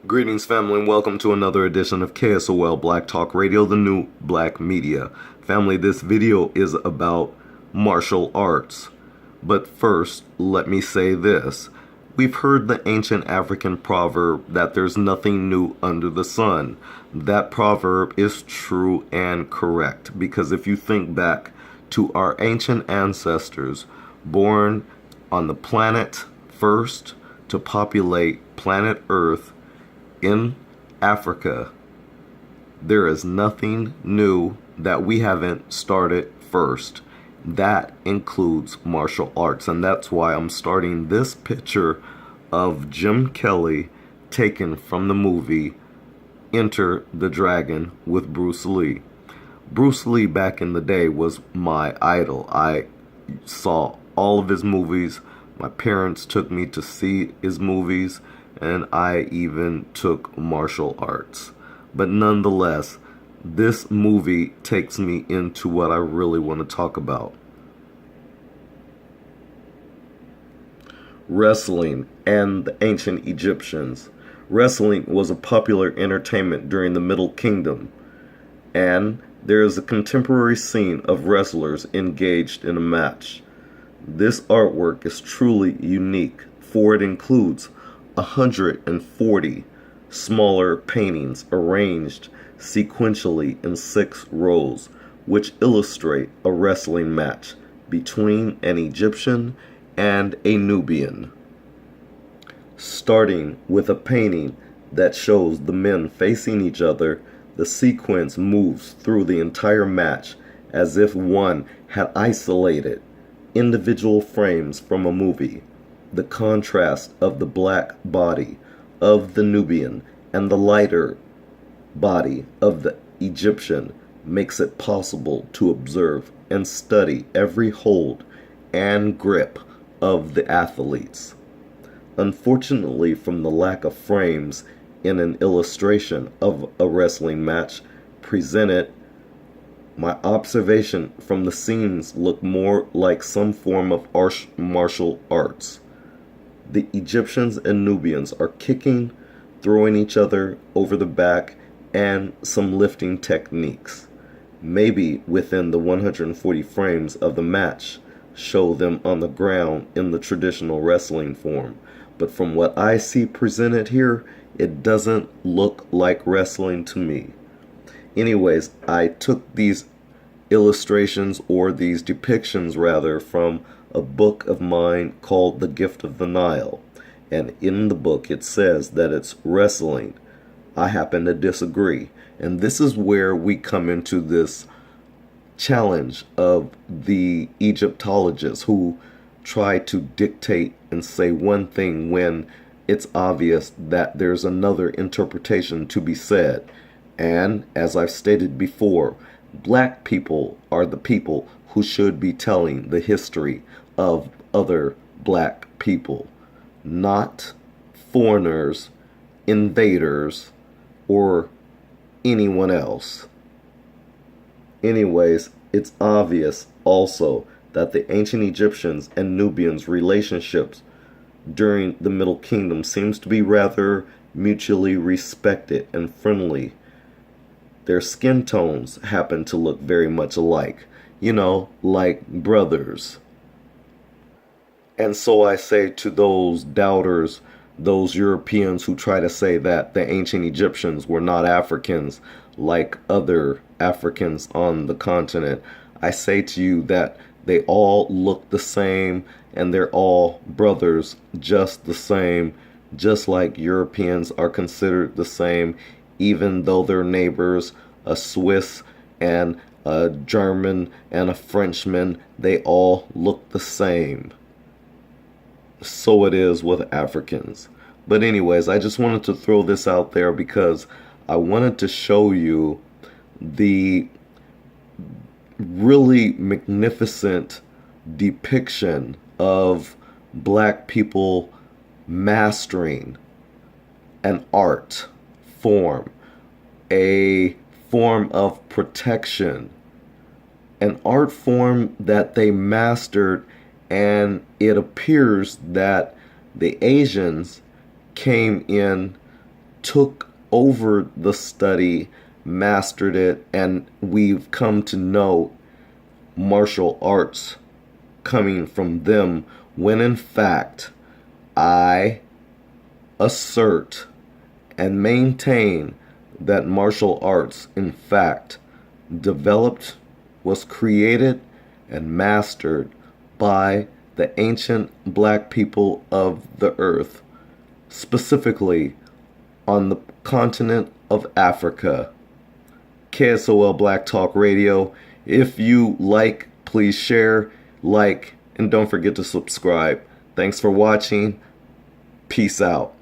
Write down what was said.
Greetings, family, and welcome to another edition of KSOL Black Talk Radio, the new black media. Family, this video is about martial arts. But first, let me say this. We've heard the ancient African proverb that there's nothing new under the sun. That proverb is true and correct, because if you think back to our ancient ancestors born on the planet first to populate planet Earth, in Africa, there is nothing new that we haven't started first. That includes martial arts, and that's why I'm starting this picture of Jim Kelly taken from the movie Enter the Dragon with Bruce Lee. Bruce Lee back in the day was my idol. I saw all of his movies. My parents took me to see his movies, and I even took martial arts. But nonetheless, this movie takes me into what I really want to talk about. Wrestling and the ancient Egyptians. Wrestling was a popular entertainment during the Middle Kingdom, and there is a contemporary scene of wrestlers engaged in a match. This artwork is truly unique, for it includes 140 smaller paintings arranged sequentially in 6 rows, which illustrate a wrestling match between an Egyptian and a Nubian. Starting with a painting that shows the men facing each other, the sequence moves through the entire match as if one had isolated individual frames from a movie. The contrast of the black body of the Nubian and the lighter body of the Egyptian makes it possible to observe and study every hold and grip of the athletes. Unfortunately, from the lack of frames in an illustration of a wrestling match presented, my observation from the scenes look more like some form of martial arts. The Egyptians and Nubians are kicking, throwing each other over the back, and some lifting techniques. Maybe within the 140 frames of the match show them on the ground in the traditional wrestling form. But from what I see presented here, it doesn't look like wrestling to me. Anyways, I took these illustrations, or these depictions rather, from a book of mine called The Gift of the Nile, and in the book it says that it's wrestling. I happen to disagree, and this is where we come into this challenge of the Egyptologists who try to dictate and say one thing when it's obvious that there's another interpretation to be said. And as I've stated before, black people are the people who should be telling the history of other black people, not foreigners, invaders, or anyone else. Anyways, it's obvious also that the ancient Egyptians and Nubians' relationships during the Middle Kingdom seems to be rather mutually respected and friendly. Their skin tones happen to look very much alike, like brothers. And so I say to those doubters, those Europeans who try to say that the ancient Egyptians were not Africans like other Africans on the continent, I say to you that they all look the same and they're all brothers just the same, just like Europeans are considered the same, even though they're neighbors, a Swiss and a German and a Frenchman, they all look the same. So it is with Africans. But anyways, I just wanted to throw this out there because I wanted to show you the really magnificent depiction of black people mastering an art form, a form of protection, an art form that they mastered, and it appears that the Asians came in took over the study, mastered it, and we've come to know martial arts coming from them, when in fact I assert and maintain that martial arts in fact developed, was created, and mastered by the ancient black people of the earth, specifically on the continent of Africa. KSOL Black Talk Radio. If you like, please share, like, and don't forget to subscribe. Thanks for watching. Peace out.